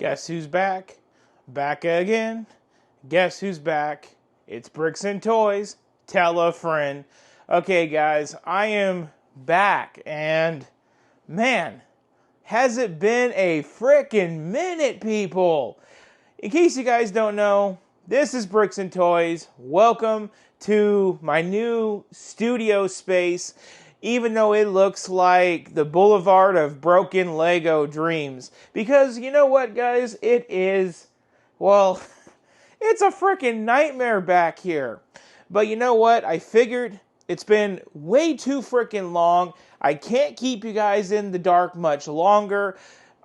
Guess who's back? Back again. Guess who's back? It's Bricks and Toys. Tell a friend. Okay, guys, I am back, and man, has it been a frickin' minute, people? In case you guys don't know, this is Bricks and Toys. Welcome to my new studio space, even though it looks like the boulevard of broken Lego dreams. Because you know what, guys? It is, well, it's a frickin' nightmare back here. But you know what? I figured it's been way too frickin' long. I can't keep you guys in the dark much longer.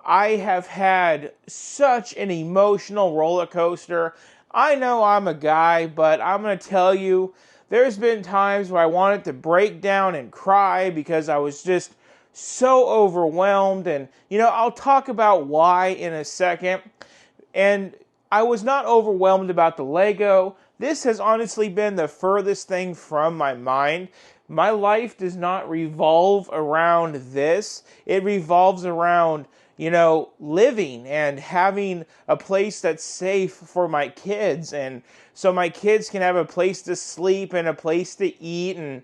I have had such an emotional roller coaster. I know I'm a guy, but I'm going to tell you, there's been times where I wanted to break down and cry because I was just so overwhelmed. And, you know, I'll talk about why in a second. And I was not overwhelmed about the Lego. This has honestly been the furthest thing from my mind. My life does not revolve around this. It revolves around, you know, living and having a place that's safe for my kids, and so my kids can have a place to sleep and a place to eat. And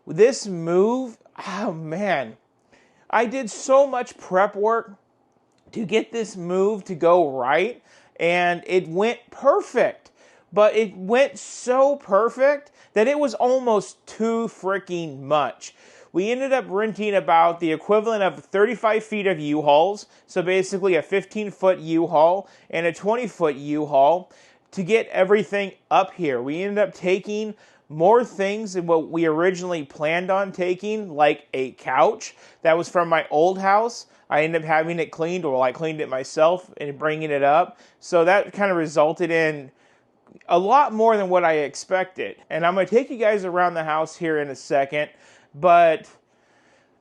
this move, oh man, I did so much prep work to get this move to go right, and it went perfect. But it went so perfect that it was almost too freaking much. We ended up renting about the equivalent of 35 feet of U-Hauls, so basically a 15-foot U-Haul and a 20-foot U-Haul to get everything up here. We ended up taking more things than what we originally planned on taking, like a couch that was from my old house. I ended up having it cleaned, or I cleaned it myself and bringing it up. So that kind of resulted in a lot more than what I expected. And I'm going to take you guys around the house here in a second. But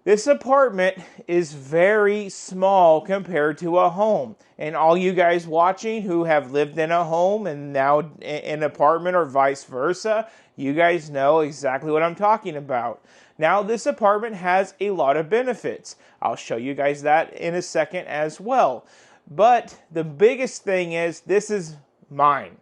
this apartment is very small compared to a home. And all you guys watching who have lived in a home and now in an apartment or vice versa, you guys know exactly what I'm talking about. Now, this apartment has a lot of benefits. I'll show you guys that in a second as well. But the biggest thing is, this is mine.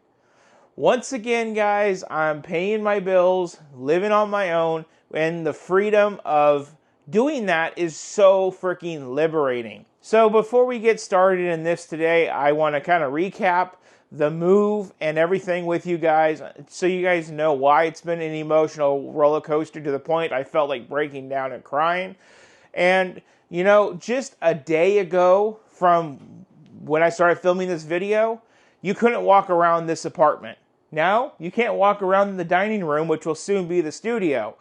Once again, guys, I'm paying my bills, living on my own, and the freedom of doing that is so freaking liberating. So before we get started in this today, I want to kind of recap the move and everything with you guys, so you guys know why it's been an emotional roller coaster to the point I felt like breaking down and crying. And, you know, just a day ago from when I started filming this video, you couldn't walk around this apartment. Now, you can't walk around the dining room, which will soon be the studio.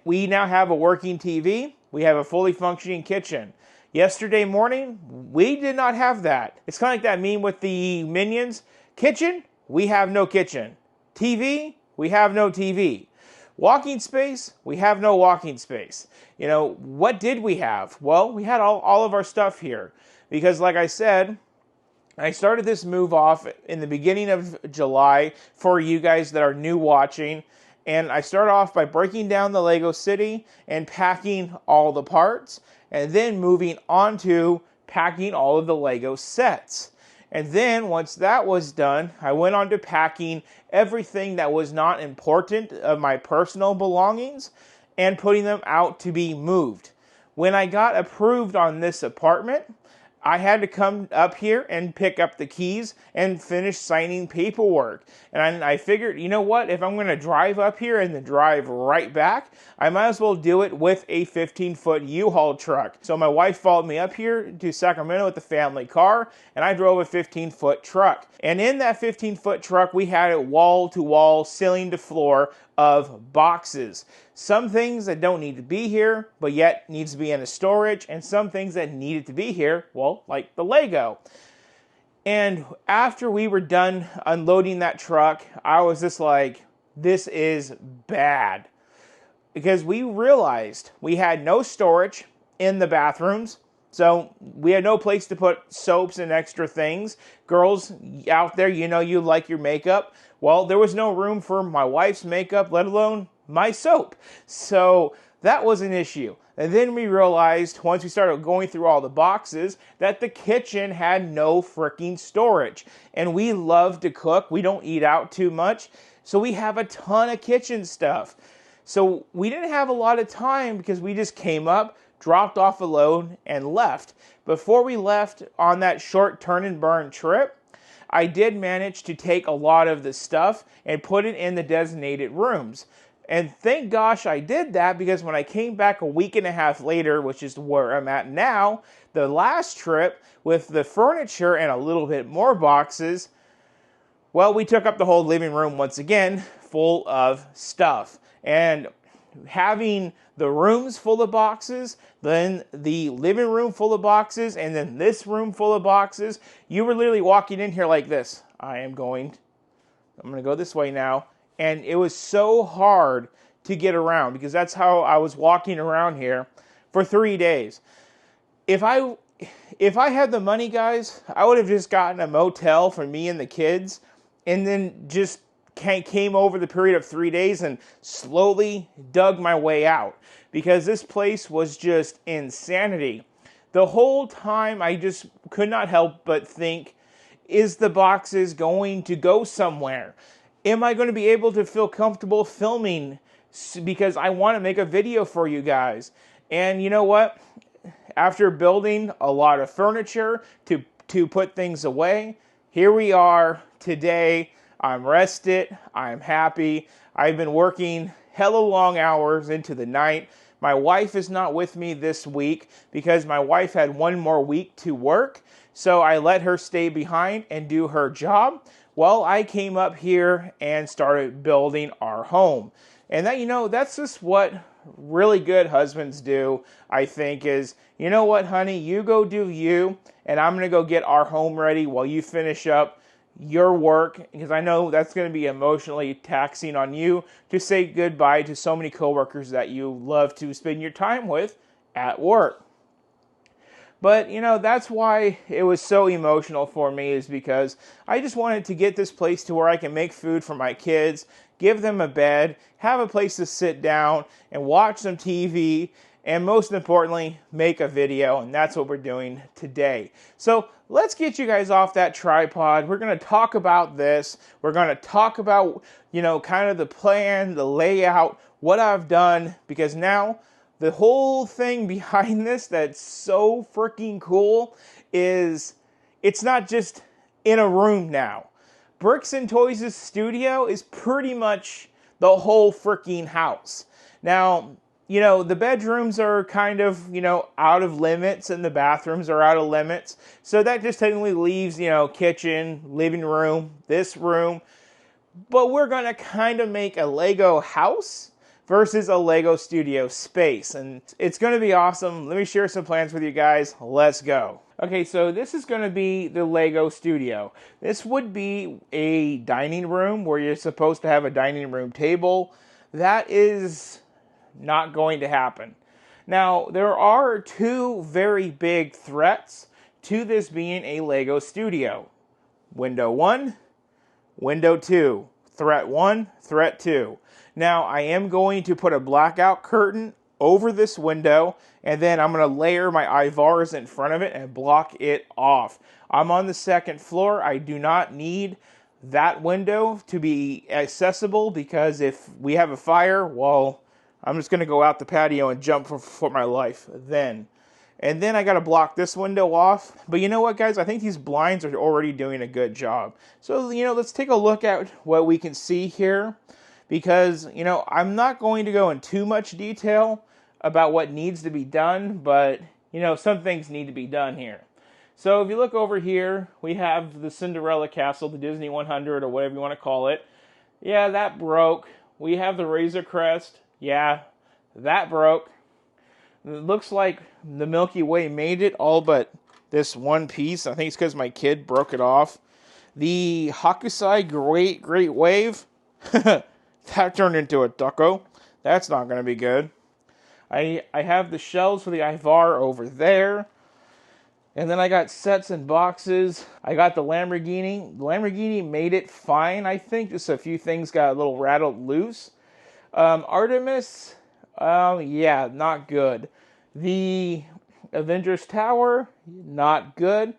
We now have a working TV. We have a fully functioning kitchen. Yesterday morning, we did not have that. It's kind of like that meme with the Minions. Kitchen, we have no kitchen. TV, we have no TV. Walking space, we have no walking space. You know, what did we have? Well, we had all of our stuff here. Because like I said, I started this move off in the beginning of July for you guys that are new watching. And I started off by breaking down the Lego City and packing all the parts, and then moving on to packing all of the Lego sets. And then once that was done, I went on to packing everything that was not important of my personal belongings and putting them out to be moved. When I got approved on this apartment, I had to come up here and pick up the keys and finish signing paperwork. And I figured, you know what? If I'm going to drive up here and then drive right back, I might as well do it with a 15-foot U-Haul truck. So my wife followed me up here to Sacramento with the family car, and I drove a 15-foot truck. And in that 15-foot truck, we had a wall-to-wall, ceiling-to-floor of boxes. Some things that don't need to be here, but yet needs to be in a storage, and some things that needed to be here, well, like the Lego. And after we were done unloading that truck, I was just like, this is bad. Because we realized we had no storage in the bathrooms, so we had no place to put soaps and extra things. Girls out there, you know you like your makeup. Well, there was no room for my wife's makeup, let alone my soap. So that was an issue. And then we realized, once we started going through all the boxes, that the kitchen had no freaking storage. And we love to cook. We don't eat out too much. So we have a ton of kitchen stuff. So we didn't have a lot of time because we just came up, dropped off a load, and left. Before we left on that short turn and burn trip, I did manage to take a lot of the stuff and put it in the designated rooms. And thank gosh I did that, because when I came back a week and a half later, which is where I'm at now, the last trip with the furniture and a little bit more boxes, well, we took up the whole living room once again, full of stuff. And having the rooms full of boxes, then the living room full of boxes, and then this room full of boxes, you were literally walking in here like this. I'm going to go this way now. And it was so hard to get around, because that's how I was walking around here for 3 days. If I had the money, guys, I would have just gotten a motel for me and the kids, and then just came over the period of 3 days and slowly dug my way out, because this place was just insanity. The whole time I just could not help but think, is the boxes going to go somewhere? Am I going to be able to feel comfortable filming? Because I want to make a video for you guys. And you know what? After building a lot of furniture to put things away, here we are today. I'm rested. I'm happy. I've been working hella long hours into the night. My wife is not with me this week because my wife had one more week to work. So I let her stay behind and do her job while I came up here and started building our home. And that, that's just what really good husbands do, I think, is, you know what, honey, you go do you, and I'm going to go get our home ready while you finish up your work, because I know that's going to be emotionally taxing on you to say goodbye to so many coworkers that you love to spend your time with at work. But, that's why it was so emotional for me, is because I just wanted to get this place to where I can make food for my kids, give them a bed, have a place to sit down and watch some TV, and most importantly, make a video. And that's what we're doing today. So let's get you guys off that tripod. We're going to talk about this. We're going to talk about, kind of the plan, the layout, what I've done, because now the whole thing behind this that's so freaking cool is it's not just in a room now. Bricks and Toyz' studio is pretty much the whole freaking house. Now, the bedrooms are kind of, out of limits, and the bathrooms are out of limits. So that just technically leaves, kitchen, living room, this room. But we're going to kind of make a Lego house versus a Lego studio space. And it's going to be awesome. Let me share some plans with you guys. Let's go. Okay, so this is going to be the Lego studio. This would be a dining room where you're supposed to have a dining room table. That is not going to happen. Now, there are two very big threats to this being a Lego studio. Window 1, window 2. Threat 1, threat 2. Now, I am going to put a blackout curtain over this window, and then I'm going to layer my IVARs in front of it and block it off. I'm on the second floor. I do not need that window to be accessible, because if we have a fire, well, I'm just going to go out the patio and jump for my life then. And then I got to block this window off. But you know what, guys? I think these blinds are already doing a good job. So, let's take a look at what we can see here. Because, I'm not going to go in too much detail about what needs to be done. But, some things need to be done here. So if you look over here, we have the Cinderella Castle, the Disney 100, or whatever you want to call it. Yeah, that broke. We have the Razor Crest. Yeah, that broke. It looks like the Milky Way made it, all but this one piece. I think it's because my kid broke it off. The Hakusai Great Wave, that turned into a ducko. That's not going to be good. I have the shells for the Ivar over there. And then I got sets and boxes. I got the Lamborghini. The Lamborghini made it fine, I think. Just a few things got a little rattled loose. Artemis, yeah, not good. The Avengers Tower, not good.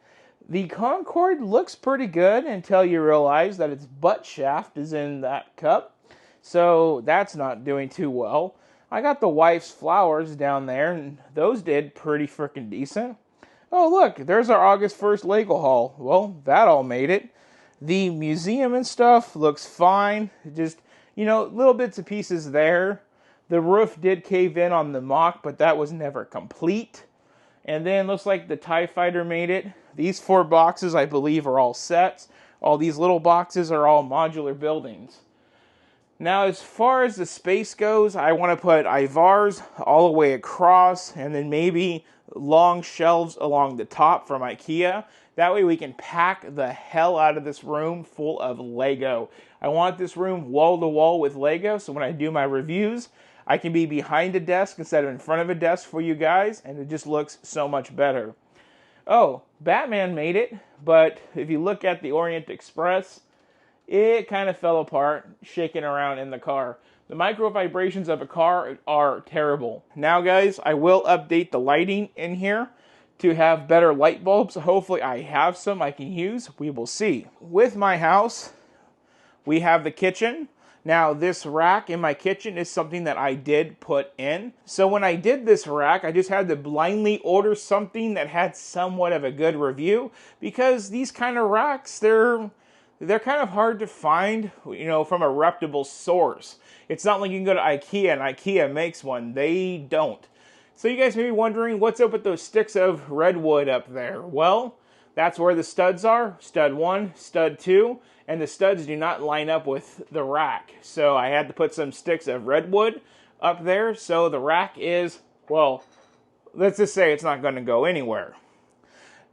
The Concorde looks pretty good until you realize that its butt shaft is in that cup. So that's not doing too well. I got the wife's flowers down there, and those did pretty freaking decent. Oh, look, there's our August 1st Lego haul. Well, that all made it. The museum and stuff looks fine. Just, little bits and pieces there. The roof did cave in on the mock, but that was never complete. And then looks like the TIE Fighter made it. These 4 boxes, I believe, are all sets. All these little boxes are all modular buildings. Now, as far as the space goes, I want to put Ivars all the way across, and then maybe long shelves along the top from IKEA. That way we can pack the hell out of this room full of Lego. I want this room wall to wall with Lego, so when I do my reviews, I can be behind a desk instead of in front of a desk for you guys, and it just looks so much better. Oh, Batman made it, but if you look at the Orient Express, it kind of fell apart, shaking around in the car. The micro vibrations of a car are terrible. Now, guys, I will update the lighting in here to have better light bulbs. Hopefully, I have some I can use. We will see. With my house, we have the kitchen. Now, this rack in my kitchen is something that I did put in. So when I did this rack, I just had to blindly order something that had somewhat of a good review, because these kind of racks, they're kind of hard to find, from a reputable source. It's not like you can go to IKEA and IKEA makes one. They don't. So you guys may be wondering, what's up with those sticks of redwood up there? Well, that's where the studs are. Stud 1, stud 2. And the studs do not line up with the rack. So I had to put some sticks of redwood up there. So the rack is, well, let's just say it's not going to go anywhere.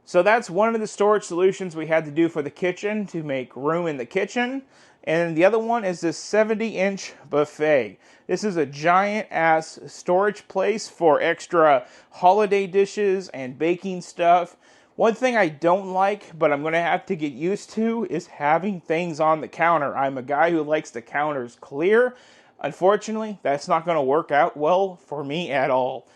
So that's one of the storage solutions we had to do for the kitchen to make room in the kitchen. And the other one is this 70-inch buffet. This is a giant-ass storage place for extra holiday dishes and baking stuff. One thing I don't like, but I'm going to have to get used to, is having things on the counter. I'm a guy who likes the counters clear. Unfortunately, that's not going to work out well for me at all.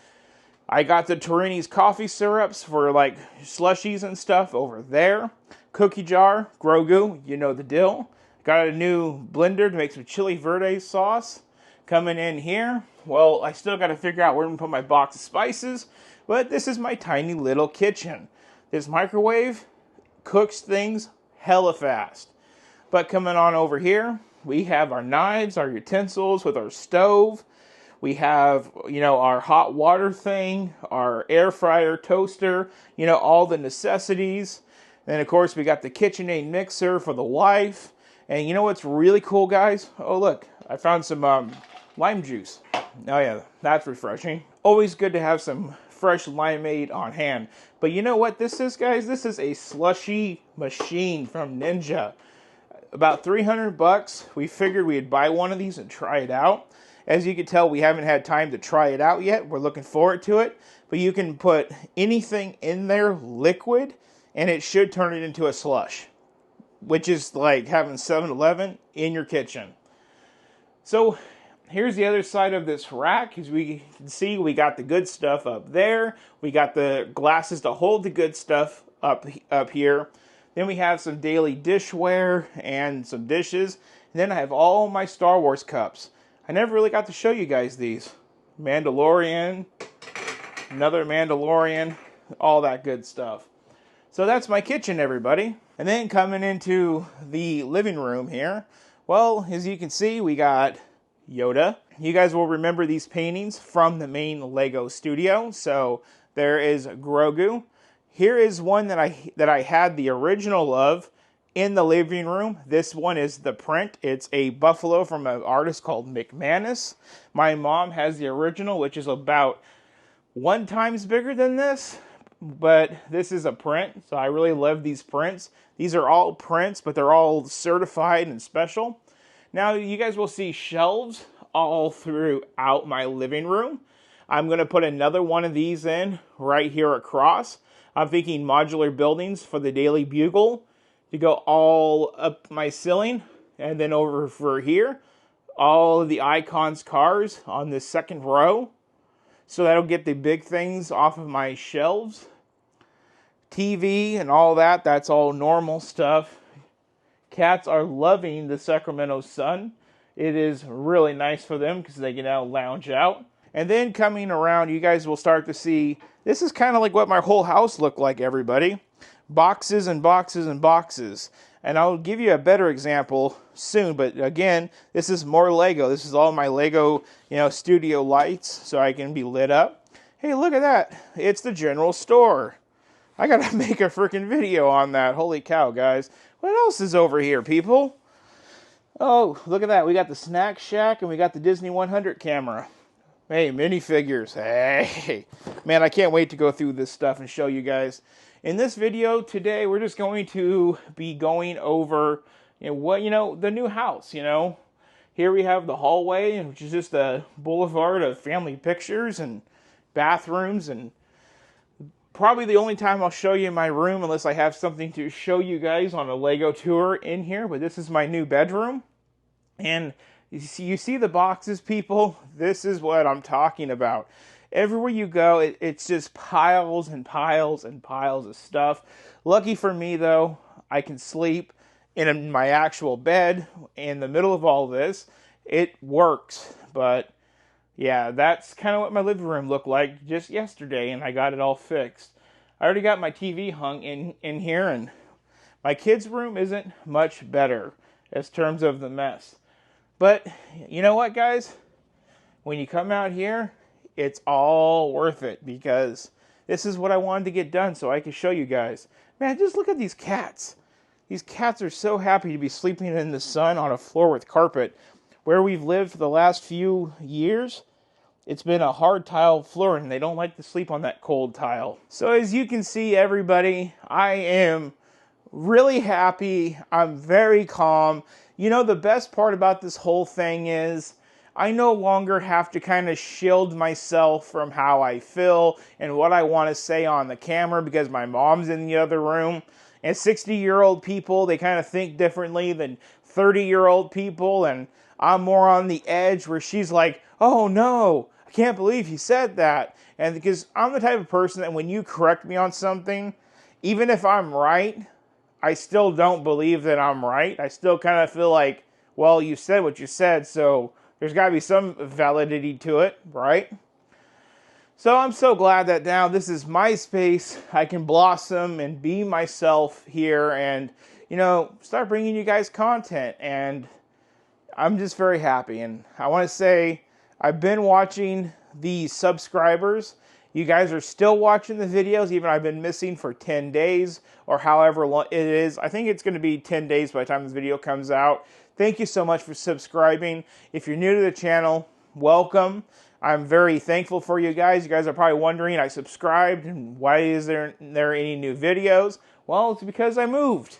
I got the Torini's coffee syrups for like slushies and stuff over there. Cookie jar, Grogu, you know the deal. Got a new blender to make some chili verde sauce. Coming in here, well, I still got to figure out where to put my box of spices, but this is my tiny little kitchen. This microwave cooks things hella fast. But coming on over here, we have our knives, our utensils with our stove. We have, our hot water thing, our air fryer, toaster, all the necessities. Then, of course, we got the KitchenAid mixer for the wife. And you know what's really cool, guys? Oh, look, I found some lime juice. Oh, yeah, that's refreshing. Always good to have some fresh limeade on hand. But you know what this is, guys? This is a slushy machine from Ninja. About $300. We figured we'd buy one of these and try it out. As you can tell, we haven't had time to try it out yet. We're looking forward to it. But you can put anything in there liquid, and it should turn it into a slush, which is like having 7-Eleven in your kitchen. So here's the other side of this rack. As we can see, we got the good stuff up there. We got the glasses to hold the good stuff up here. Then we have some daily dishware and some dishes. And then I have all my Star Wars cups. I never really got to show you guys these. Mandalorian, another Mandalorian, all that good stuff. So that's my kitchen, everybody. And then coming into the living room here, well, as you can see, we got Yoda. You guys will remember these paintings from the main Lego studio. So there is Grogu. Here is one that I had the original of in the living room. This one is the print. It's a buffalo from an artist called McManus. My mom has the original, which is about 1 times bigger than this. But this is a print, so I really love these prints. These are all prints, but they're all certified and special. Now, you guys will see shelves all throughout my living room. I'm going to put another one of these in right here across. I'm thinking modular buildings for the Daily Bugle to go all up my ceiling. And then over for here, all of the Icons cars on this second row. So that'll get the big things off of my shelves. TV and all that, that's all normal stuff. Cats are loving the Sacramento sun. It is really nice for them because they can now lounge out. And then coming around, you guys will start to see, this is kind of like what my whole house looked like, everybody. Boxes and boxes and boxes. And I'll give you a better example soon, but again, this is more Lego. This is all my Lego, studio lights, so I can be lit up. Hey, look at that. It's the general store. I gotta make a freaking video on that. Holy cow, guys. What else is over here, people? Oh, look at that. We got the Snack Shack and we got the Disney 100 camera. Hey, minifigures. Hey. Man, I can't wait to go through this stuff and show you guys. In this video today, we're just going to be going over the new house, Here we have the hallway, which is just a boulevard of family pictures and bathrooms, and probably the only time I'll show you my room unless I have something to show you guys on a Lego tour in here. But this is my new bedroom. And you see the boxes, people? This is what I'm talking about. Everywhere you go, it's just piles and piles and piles of stuff. Lucky for me, though, I can sleep in my actual bed in the middle of all this. It works, but yeah, that's kind of what my living room looked like just yesterday, and I got it all fixed. I already got my TV hung in here, and my kids' room isn't much better as terms of the mess. But you know what, guys? When you come out here, it's all worth it, because this is what I wanted to get done so I can show you guys. Man, just look at these cats. These cats are so happy to be sleeping in the sun on a floor with carpet. Where we've lived for the last few years, it's been a hard tile floor, and they don't like to sleep on that cold tile. So as you can see, everybody, I am really happy. I'm very calm. The best part about this whole thing is I no longer have to kind of shield myself from how I feel and what I want to say on the camera, because my mom's in the other room. And 60-year-old people, they kind of think differently than 30-year-old people. And I'm more on the edge where she's like, oh no, I can't believe he said that. And because I'm the type of person that when you correct me on something, even if I'm right, I still don't believe that I'm right. I still kind of feel like, well, you said what you said, so there's got to be some validity to it, right? So I'm so glad that now this is my space. I can blossom and be myself here and, start bringing you guys content. And I'm just very happy. And I want to say I've been watching the subscribers. You guys are still watching the videos, even I've been missing for 10 days or however long it is. I think it's going to be 10 days by the time this video comes out. Thank you so much for subscribing. If you're new to the channel, welcome. I'm very thankful for you guys. You guys are probably wondering, I subscribed, and why is there any new videos? Well, it's because I moved.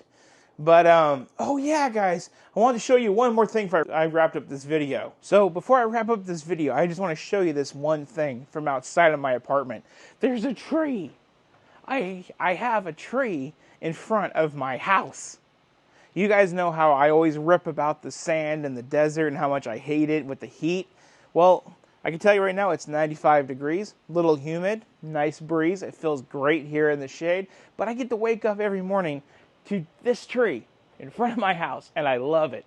But, oh yeah, guys, I wanted to show you one more thing before I wrapped up this video. So, before I wrap up this video, I just want to show you this one thing from outside of my apartment. There's a tree. I have a tree in front of my house. You guys know how I always rip about the sand and the desert and how much I hate it with the heat. Well, I can tell you right now it's 95 degrees, a little humid, nice breeze. It feels great here in the shade. But I get to wake up every morning to this tree in front of my house, and I love it.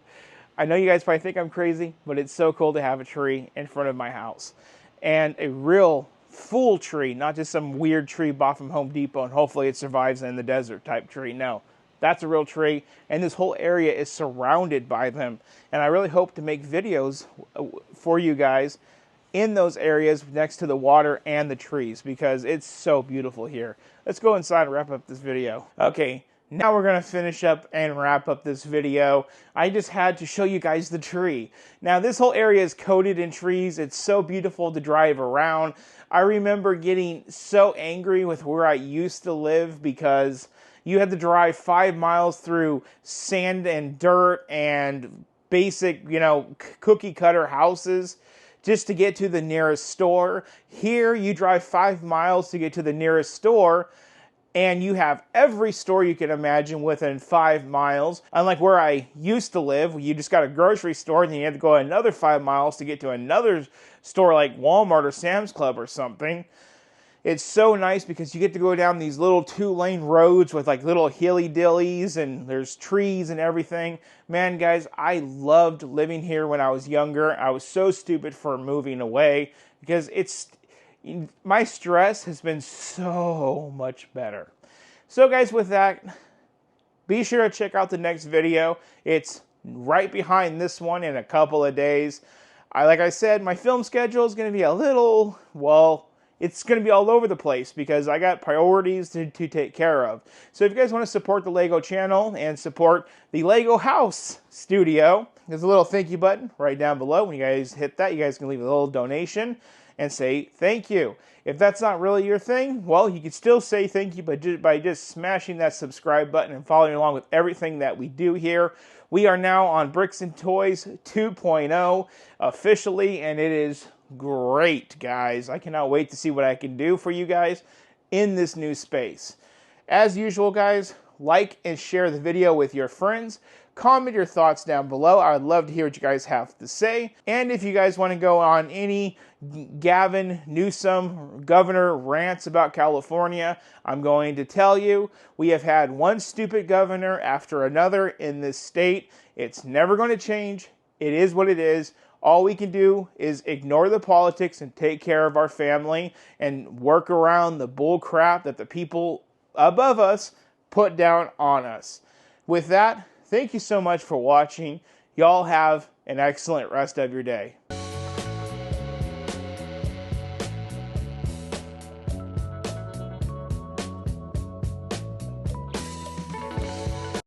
I know you guys probably think I'm crazy, but it's so cool to have a tree in front of my house. And a real full tree, not just some weird tree bought from Home Depot and hopefully it survives in the desert type tree. No. That's a real tree, and this whole area is surrounded by them. And I really hope to make videos for you guys in those areas next to the water and the trees, because it's so beautiful here. Let's go inside and wrap up this video. Okay, now we're going to finish up and wrap up this video. I just had to show you guys the tree. Now, this whole area is coated in trees. It's so beautiful to drive around. I remember getting so angry with where I used to live because you had to drive 5 miles through sand and dirt and basic, cookie cutter houses just to get to the nearest store. Here, you drive 5 miles to get to the nearest store, and you have every store you can imagine within 5 miles. Unlike where I used to live, you just got a grocery store and then you have to go another 5 miles to get to another store like Walmart or Sam's Club or something. It's so nice because you get to go down these little 2-lane roads with like little hilly-dillies, and there's trees and everything. Man, guys, I loved living here when I was younger. I was so stupid for moving away because my stress has been so much better. So guys, with that, be sure to check out the next video. It's right behind this one in a couple of days. Like I said, my film schedule is going to be a little, well, it's going to be all over the place because I got priorities to take care of. So if you guys want to support the LEGO channel and support the LEGO House Studio, there's a little thank you button right down below. When you guys hit that, you guys can leave a little donation and say thank you. If that's not really your thing, well, you can still say thank you by just smashing that subscribe button and following along with everything that we do here. We are now on Bricks and Toys 2.0 officially, and it is great, guys. I cannot wait to see what I can do for you guys in this new space. As usual, guys, like and share the video with your friends. Comment your thoughts down below. I would love to hear what you guys have to say. And if you guys want to go on any Gavin Newsom governor rants about California, I'm going to tell you, we have had one stupid governor after another in this state. It's never going to change. It is what it is. All we can do is ignore the politics and take care of our family and work around the bull crap that the people above us put down on us. With that, thank you so much for watching. Y'all have an excellent rest of your day.